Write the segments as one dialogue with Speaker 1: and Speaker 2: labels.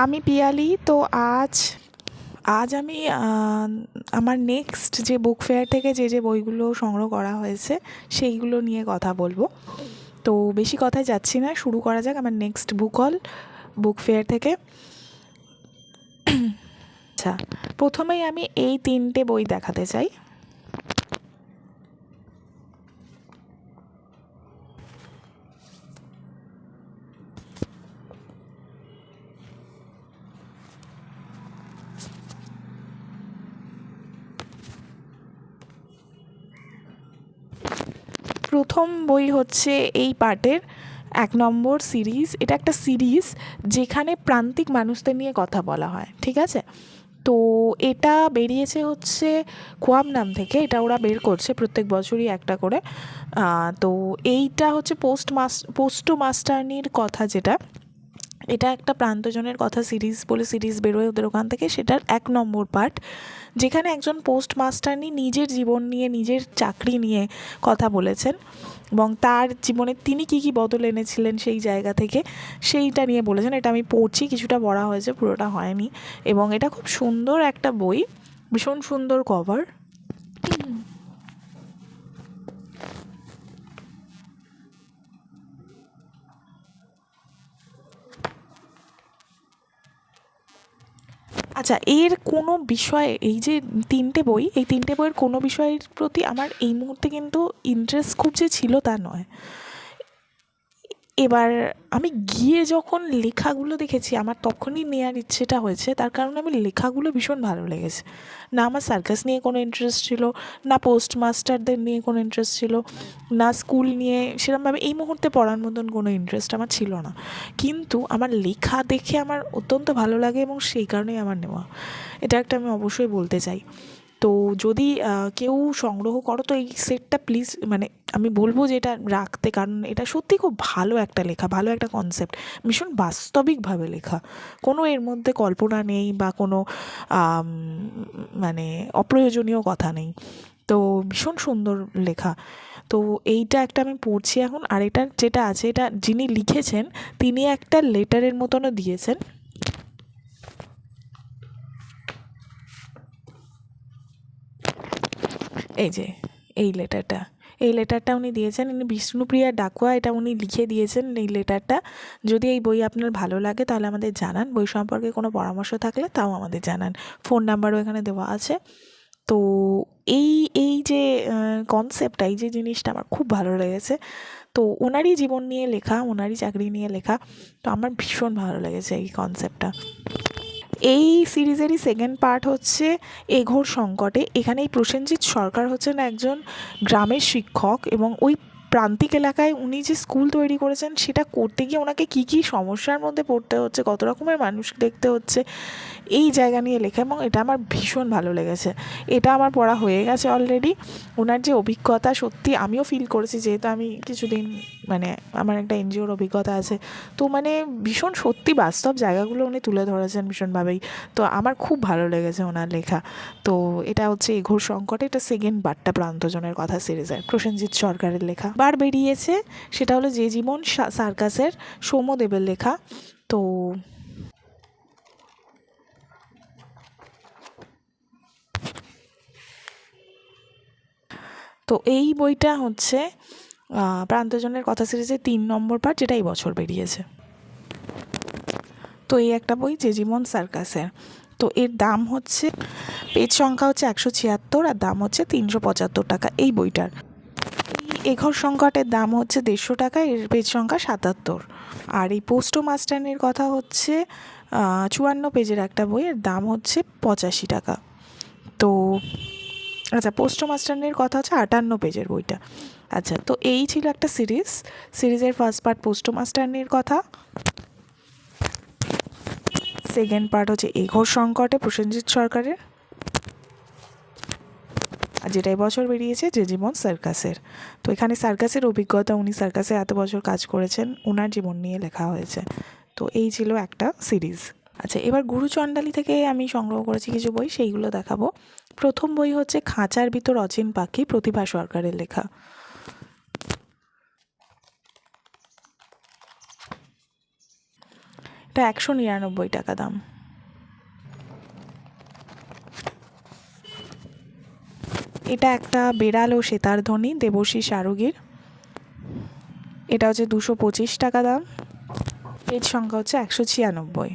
Speaker 1: আমি পিয়ালি। তো আজ আজ আমি আমার নেক্সট যে বুক ফেয়ার থেকে যে বইগুলো সংগ্রহ করা হয়েছে সেইগুলো নিয়ে কথা বলবো। তো বেশি কথায় যাচ্ছি না, শুরু করা যাক আমার নেক্সট বুক হল বুক ফেয়ার থেকে। আচ্ছা, প্রথমেই আমি এই 3টে বই দেখাতে চাই। প্রথম বই হচ্ছে এই পার্টের 1 নম্বর সিরিজ। এটা একটা সিরিজ যেখানে প্রান্তিক মানুষদের নিয়ে কথা বলা হয়, ঠিক আছে? তো এটা বেরিয়েছে হচ্ছে খোয়াব নাম থেকে। এটা ওরা বের করছে প্রত্যেক বছরই একটা করে। তো এইটা হচ্ছে পোস্টো মাস্টারনির কথা, যেটা এটা একটা প্রান্তজনের কথা সিরিজ বলে সিরিজ বেরোয় ওদের ওখান থেকে। সেটার 1 নম্বর পার্ট, যেখানে একজন পোস্ট মাস্টারনি নিজের জীবন নিয়ে, নিজের চাকরি নিয়ে কথা বলেছেন এবং তার জীবনে তিনি কী কী বদল এনেছিলেন সেই জায়গা থেকে, সেইটা নিয়ে বলেছেন। এটা আমি পড়ছি, কিছুটা পড়া হয়েছে, পুরোটা হয়নি। এবং এটা খুব সুন্দর একটা বই, ভীষণ সুন্দর কভার। আচ্ছা, এর কোনো বিষয়ে, এই যে 3টে বই, এই 3টে বইয়ের কোনো বিষয়ের প্রতি আমার এই মুহূর্তে কিন্তু ইন্টারেস্ট খুব যে ছিল তা নয়। এবার আমি গিয়ে যখন লেখাগুলো দেখেছি আমার তখনই নেওয়ার ইচ্ছেটা হয়েছে, তার কারণে আমি লেখাগুলো ভীষণ ভালো লেগেছে। না আমার সার্কাস নিয়ে কোনো ইন্টারেস্ট ছিল, না পোস্ট মাস্টারদের নিয়ে কোনো ইন্টারেস্ট ছিল, না স্কুল নিয়ে সেরকমভাবে এই মুহূর্তে পড়ার মতন কোনো ইন্টারেস্ট আমার ছিল না। কিন্তু আমার লেখা দেখে আমার অত্যন্ত ভালো লাগে এবং সেই কারণেই আমার নেওয়া। এটা একটা আমি অবশ্যই বলতে চাই। তো যদি কেউ সংগ্রহ করো তো এই সেটটা প্লিজ, মানে আমি বলবো যে এটা রাখতে, কারণ এটা সত্যি খুব ভালো একটা লেখা, ভালো একটা কনসেপ্ট, ভীষণ বাস্তবিকভাবে লেখা। কোনো এর মধ্যে কল্পনা নেই বা কোনো মানে অপ্রয়োজনীয় কথা নেই। তো ভীষণ সুন্দর লেখা। তো এইটা একটা আমি পড়ছি এখন। আর এটার যেটা আছে, এটা যিনি লিখেছেন তিনি একটা লেটারের মতনও দিয়েছেন। এই যে এই লেটারটা, এই লেটারটা উনি দিয়েছেন, ইনি বিষ্ণুপ্রিয়া ডাকুয়া, এটা উনি লিখে দিয়েছেন এই লেটারটা। যদি এই বই আপনার ভালো লাগে তাহলে আমাদের জানান, বই সম্পর্কে কোনো পরামর্শ থাকলে তাও আমাদের জানান। ফোন নাম্বারও এখানে দেওয়া আছে। তো এই এই যে কনসেপ্টটা, এই যে জিনিসটা আমার খুব ভালো লেগেছে। তো ওনারই জীবন নিয়ে লেখা, ওনারই চাকরি নিয়ে লেখা। তো আমার ভীষণ ভালো লেগেছে এই কনসেপ্টটা। এই সিরিজেরই সেকেন্ড পার্ট হচ্ছে এ ঘোর সংকটে। এখানে এই প্রসেনজিৎ সরকার হচ্ছেন একজন গ্রামের শিক্ষক এবং ওই প্রান্তিক এলাকায় উনি যে স্কুল তৈরি করেছেন সেটা করতে গিয়ে ওনাকে কী কী সমস্যার মধ্যে পড়তে হচ্ছে, কত রকমের মানুষ দেখতে হচ্ছে, এই জায়গা নিয়ে লেখা। এবং এটা আমার ভীষণ ভালো লেগেছে। এটা আমার পড়া হয়ে গেছে অলরেডি। ওনার যে অভিজ্ঞতা সত্যি আমিও ফিল করেছি, যেহেতু আমি কিছুদিন, মানে আমার একটা এনজিওর অভিজ্ঞতা আছে। তো মানে ভীষণ সত্যি বাস্তব জায়গাগুলো উনি তুলে ধরেছেন ভীষণভাবেই। তো আমার খুব ভালো লেগেছে ওনার লেখা। তো এটা হচ্ছে এ ঘোর সংকটে, এটা সেকেন্ড পার্টটা প্রান্তজনের কথা সিরিজের, প্রসেনজিৎ সরকারের লেখা। বার বেরিয়েছে সেটা হলো যে জীবন সার্কাসের, সৌম্যদেবের লেখা। তো তো এই বইটা হচ্ছে প্রান্তজনের কথা সিরিজের 3 নম্বর পার্ট, যেটা এই বছর বেরিয়েছে। তো এই একটা বই যে জীবন সার্কাসের। তো এর দাম হচ্ছে, পেজ সংখ্যা হচ্ছে 176 আর দাম হচ্ছে 375 টাকা এই বইটার। এই এঘর সংকটের দাম হচ্ছে 150 টাকা, এর পেজ সংখ্যা 77। আর এই পোস্টো মাস্টারনির কথা হচ্ছে 54 পেজের একটা বই, এর দাম হচ্ছে 85 টাকা। তো আচ্ছা, পোস্টো মাস্টারনির কথা হচ্ছে 58 পেজের বইটা। আচ্ছা, তো এই ছিল একটা সিরিজের ফার্স্ট পার্ট পোস্টো মাস্টারনির কথা। সেকেন্ড পার্ট হচ্ছে এ ঘোর সংকটে, প্রসেনজিৎ সরকারের, আর যেটা এবছর বেরিয়েছে যে জীবন সার্কাসের। তো এখানে সার্কাসের অভিজ্ঞতা, উনি সার্কাসে এত বছর কাজ করেছেন, ওনার জীবন নিয়ে লেখা হয়েছে। তো এই ছিল একটা সিরিজ। আচ্ছা, এবার গুরুচণ্ডালী থেকে আমি সংগ্রহ করেছি কিছু বই, সেইগুলো দেখাবো। প্রথম বই হচ্ছে খাঁচার ভিতর অচিন পাখি, প্রতিভা সরকারের লেখা। এটা এটা 199 টাকা দাম। এটা একটা বেড়াল ও সেতার ধ্বনি, দেবশ্রী সারুগীর। এটা হচ্ছে 225 টাকা দাম। পেজ সংখ্যা হচ্ছে 196।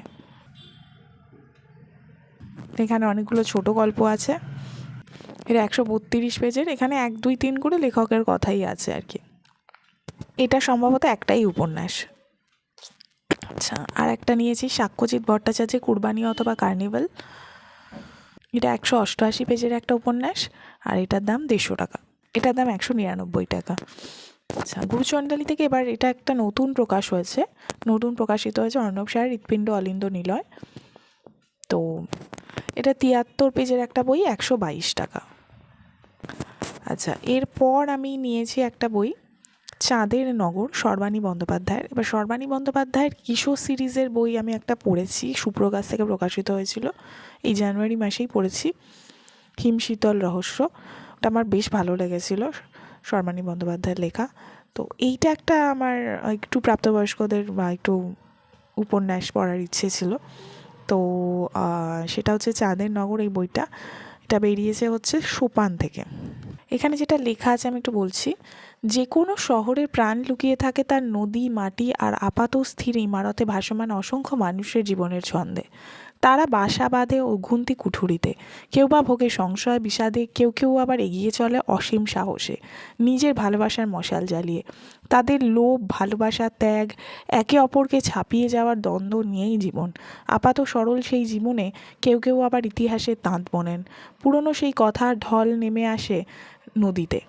Speaker 1: এখানে অনেকগুলো ছোট গল্প আছে। এটা 132 পেজের। এখানে 1, 2, 3 করে লেখকের কথাই আছে আর কি। এটা সম্ভবত একটাই উপন্যাস। আচ্ছা, আর একটা নিয়েছি সাক্ষ্যজিৎ ভট্টাচার্যের কুরবানি অথবা কার্নিভাল। এটা 188 পেজের একটা উপন্যাস, আর এটার দাম 150 টাকা। এটার দাম 199 টাকা। আচ্ছা, গুরুচণ্ডালী থেকে এবার এটা একটা নতুন প্রকাশ হয়েছে, নতুন প্রকাশিত হয়েছে অর্ণব সাহার হৃৎপিণ্ড অলিন্দ নিলয়। তো এটা 73 পেজের একটা বই, 122 টাকা। আচ্ছা, এরপর আমি নিয়েছি একটা বই চাঁদের নগর, সর্বাণী বন্দ্যোপাধ্যায়ের। এবার সর্বাণী বন্দ্যোপাধ্যায়ের কিশোর সিরিজের বই আমি একটা পড়েছি, সুপ্রকাশ থেকে প্রকাশিত হয়েছিল, এই জানুয়ারি মাসেই পড়েছি, হিমশীতল রহস্য। ওটা আমার বেশ ভালো লেগেছিল, সর্বাণী বন্দ্যোপাধ্যায়ের লেখা। তো এইটা একটা আমার একটু প্রাপ্তবয়স্কদের বা একটু উপন্যাস পড়ার ইচ্ছে ছিল। তো সেটা হচ্ছে চাঁদের নগর, এই বইটা। এটা বেরিয়েছে হচ্ছে সোপান থেকে। এখানে যেটা লেখা আছে আমি একটু বলছি। যে কোনো শহরের প্রাণ লুকিয়ে থাকে তার নদী, মাটি আর আপাত স্থির ইমারতে ভাসমান অসংখ্য মানুষের জীবনের ছন্দে। তারা বাসা বাঁধে অঘুন্তি কুঠুরিতে, কেউ বা ভোগে সংশয় বিষাদে, কেউ কেউ আবার এগিয়ে চলে অসীম সাহসে, নিজের ভালোবাসার মশাল জ্বালিয়ে। তাদের লোভ, ভালোবাসা, ত্যাগ, একে অপরকে ছাপিয়ে যাওয়ার দ্বন্দ্ব নিয়েই জীবন। আপাত সরল সেই জীবনে কেউ কেউ আবার ইতিহাসের তাঁত বোনেন। পুরনো সেই কথার ঢল নেমে আসে নদীতে,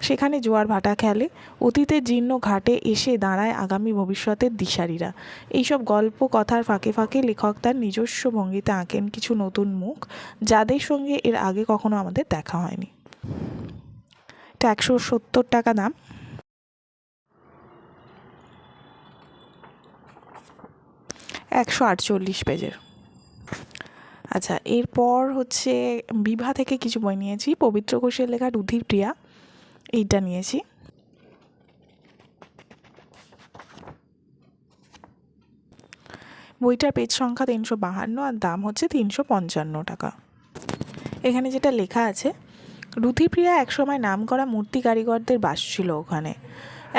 Speaker 1: সেখানে জোয়ার ভাটা খেলে। অতীতের জীর্ণ ঘাটে এসে দাঁড়ায় আগামী ভবিষ্যতের দিশারিরা। এইসব গল্প কথার ফাঁকে ফাঁকে লেখক তার নিজস্ব ভঙ্গিতে আঁকেন কিছু নতুন মুখ, যাদের সঙ্গে এর আগে কখনো আমাদের দেখা হয়নি। এটা 170 টাকা দাম। একশো 48 পেজের। আচ্ছা, এরপর হচ্ছে বিভা থেকে কিছু বই নিয়েছি। পবিত্র ঘোষের লেখা রুধির প্রিয়া, এইটা নিয়েছি। বইটার পেজ সংখ্যা 352 আর দাম হচ্ছে 355 টাকা। এখানে যেটা লেখা আছে, রুধিপ্রিয়া একসময় নামকরা মূর্তি কারিগরদের বাস ছিল ওখানে।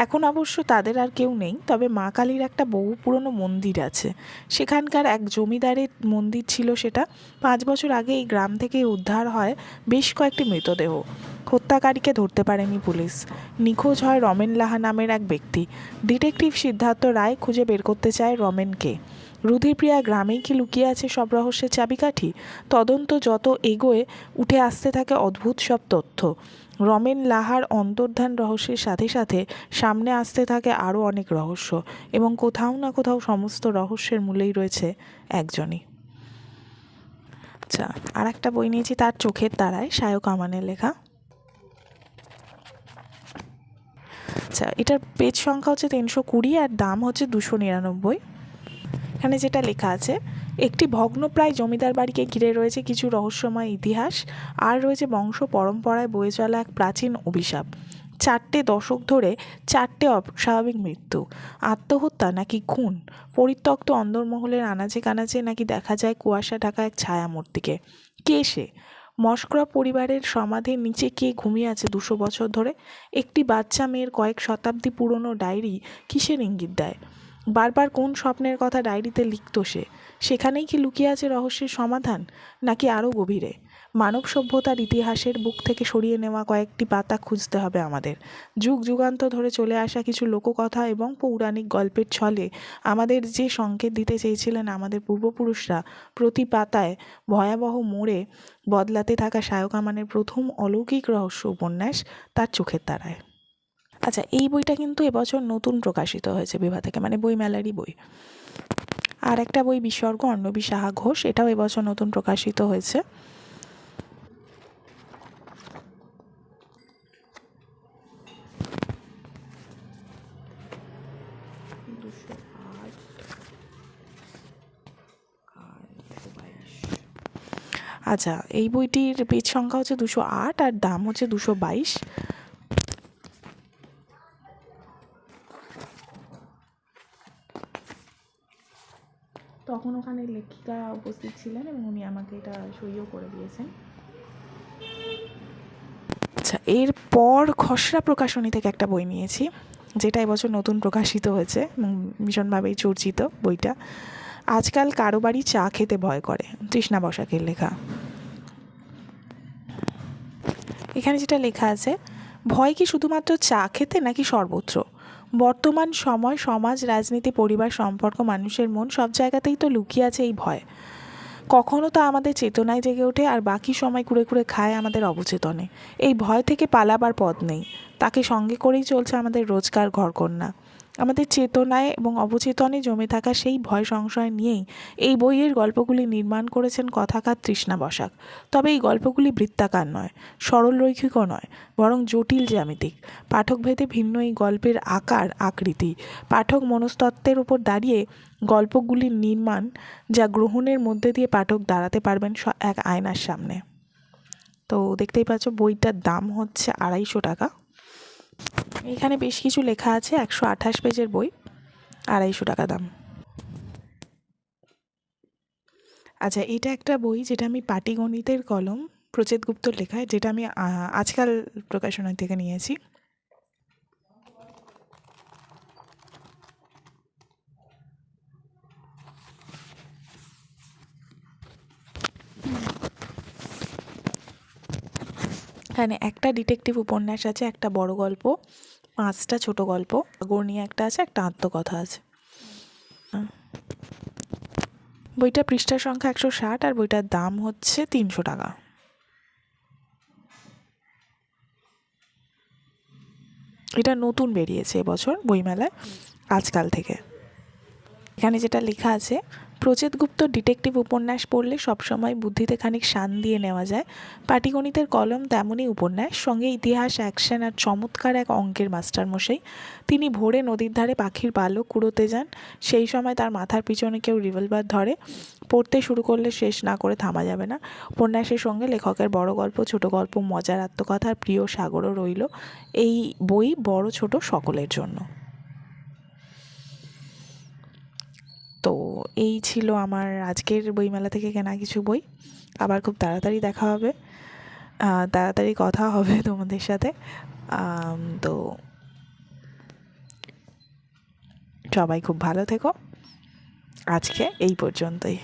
Speaker 1: এখন অবশ্য তাদের আর কেউ নেই, তবে মা কালীর একটা বহু পুরনো মন্দির আছে। সেখানকার এক জমিদারের মন্দির ছিল সেটা। 5 বছর আগে এই গ্রাম থেকে উদ্ধার হয় বেশ কয়েকটি মৃতদেহ। হত্যাকারীকে ধরতে পারেনি পুলিশ। নিখোঁজ হয় রমেন লাহা নামের এক ব্যক্তি। ডিটেকটিভ সিদ্ধার্থ রায় খুঁজে বের করতে চায় রমেনকে। রুধিপ্রিয়া গ্রামেই কি লুকিয়ে আছে সব রহস্যের চাবিকাঠি? তদন্ত যত এগোয় উঠে আসতে থাকে অদ্ভুত সব তথ্য। রমেন লাহার অন্তর্ধান রহস্যের সাথে সাথে সামনে আসতে থাকে আরও অনেক রহস্য, এবং কোথাও না কোথাও সমস্ত রহস্যের মূলেই রয়েছে একজনই। আচ্ছা, আর একটা বই নিয়েছি তার চোখের তারায়, সায়ক আমানের লেখা। আচ্ছা, এটার পেজ সংখ্যা হচ্ছে 320 আর দাম হচ্ছে 299। এখানে যেটা লেখা আছে, একটি ভগ্নপ্রায় জমিদার বাড়িকে ঘিরে রয়েছে কিছু রহস্যময় ইতিহাস, আর রয়েছে বংশ পরম্পরায় বয়ে চলা এক প্রাচীন অভিশাপ। 4টে দশক ধরে 4টে অস্বাভাবিক মৃত্যু। আত্মহত্যা নাকি খুন? পরিত্যক্ত অন্দরমহলের আনাচে কানাচে নাকি দেখা যায় কুয়াশা ঢাকা এক ছায়ামূর্তিকে। কে সে? মস্করা পরিবারের সমাধির নিচে কে ঘুমিয়ে আছে 200 বছর ধরে? একটি বাচ্চা মেয়ের কয়েক শতাব্দী পুরনো ডায়েরি কিসের ইঙ্গিত দেয়? বারবার কোন স্বপ্নের কথা ডায়েরিতে লিখত সে? সেখানেই কি লুকিয়ে আছে রহস্যের সমাধান, নাকি আরও গভীরে? মানব সভ্যতার ইতিহাসের বুক থেকে সরিয়ে নেওয়া কয়েকটি পাতা খুঁজতে হবে আমাদের। যুগ যুগান্ত ধরে চলে আসা কিছু লোককথা এবং পৌরাণিক গল্পের ছলে আমাদের যে সংকেত দিতে চেয়েছিলেন আমাদের পূর্বপুরুষরা, প্রতি পাতায় ভয়াবহ মোড়ে বদলাতে থাকা সায়ক আমানের প্রথম অলৌকিক রহস্য উপন্যাস তার চোখের তারায়। আচ্ছা, এই বইটা কিন্তু এবছর নতুন প্রকাশিত হয়েছে বিভা থেকে, মানে বইমেলারই বই। আর একটা বই বিসর্গ, অর্ণবী সাহা ঘোষ, এটাও এবছর নতুন প্রকাশিত হয়েছে। আচ্ছা, এই বইটির পেজ সংখ্যা হচ্ছে 208 আর দাম হচ্ছে 222। তখন ওখানে লেখিকা উপস্থিত ছিলেন এবং উনি আমাকে এটা সইও করে দিয়েছেন। আচ্ছা, এরপর খসড়া প্রকাশনী থেকে একটা বই নিয়েছি, যেটা এবছর নতুন প্রকাশিত হয়েছে এবং ভীষণভাবেই চর্চিত বইটা। আজকাল কারো বাড়ি চা খেতে ভয় করে, তৃষ্ণা বসাকের লেখা। এখানে যেটা লেখা আছে, ভয় কি শুধুমাত্র চা খেতে নাকি সর্বত্র? বর্তমান সময়, সমাজ, রাজনীতি, পরিবার, সম্পর্ক, মানুষের মন, সব জায়গাতেই তো লুকিয়ে আছে এই ভয়। কখনো তা আমাদের চেতনায় জেগে ওঠে, আর বাকি সময় কুড়ে কুড়ে খায় আমাদের অবচেতনে। এই ভয় থেকে পালাবার পথ নেই, তাকে সঙ্গে করেই চলছে আমাদের রোজকার ঘরকন্না। আমাদের চেতনায় এবং অবচেতনে জমে থাকা সেই ভয় সংশয় নিয়েই এই বইয়ের গল্পগুলি নির্মাণ করেছেন কথাকার তৃষ্ণা বসাক। তবে এই গল্পগুলি বৃত্তাকার নয়, সরল রৈখিকও নয়, বরং জটিল জ্যামিতিক। পাঠকভেদে ভিন্ন এই গল্পের আকার আকৃতি, পাঠক মনস্তত্ত্বের উপর দাঁড়িয়ে গল্পগুলির নির্মাণ, যা গ্রহণের মধ্যে দিয়ে পাঠক দাঁড়াতে পারবেন এক আয়নার সামনে। তো দেখতেই পাচ্ছ বইটার দাম হচ্ছে 250 টাকা। এখানে বেশ কিছু লেখা আছে, 128 পেজের বই, 250 টাকা দাম। আচ্ছা, এটা একটা বই যেটা আমি পাটিগণিতের কলম, প্রচেত গুপ্তর লেখা, যেটা আমি আজকাল প্রকাশনা থেকে নিয়েছি। এখানে একটা ডিটেকটিভ উপন্যাস আছে, একটা বড় গল্প, 5টা ছোট গল্প, গণিয়ে একটা আছে, একটা আত্মকথা আছে। বইটা পৃষ্ঠার সংখ্যা 160 আর বইটার দাম হচ্ছে 300 টাকা। এটা নতুন বেরিয়েছে এবছর বইমেলায়, আজকাল থেকে। এখানে যেটা লেখা আছে, প্রচেত গুপ্তর ডিটেকটিভ উপন্যাস পড়লে সবসময় বুদ্ধিতে খানিক শান দিয়ে নেওয়া যায়। পাটিগণিতের কলম তেমনই উপন্যাস, সঙ্গে ইতিহাস, অ্যাকশন আর চমৎকার এক অঙ্কের মাস্টারমশাই। তিনি ভোরে নদীর ধারে পাখির পালক কুড়োতে যান, সেই সময় তার মাথার পিছনে কেউ রিভলভার ধরে। পড়তে শুরু করলে শেষ না করে থামা যাবে না। উপন্যাসের সঙ্গে লেখকের বড় গল্প, ছোট গল্প, মজার আত্মকথা আর প্রিয় সাগরও রইল। এই বই বড় ছোট সকলের জন্য। তো এই ছিল আমার আজকের বইমেলা থেকে কেনা কিছু বই। আবার খুব তাড়াতাড়ি দেখা হবে, তাড়াতাড়ি কথা হবে তোমাদের সাথে। তো সবাই খুব ভালো থেকো, আজকে এই পর্যন্তই।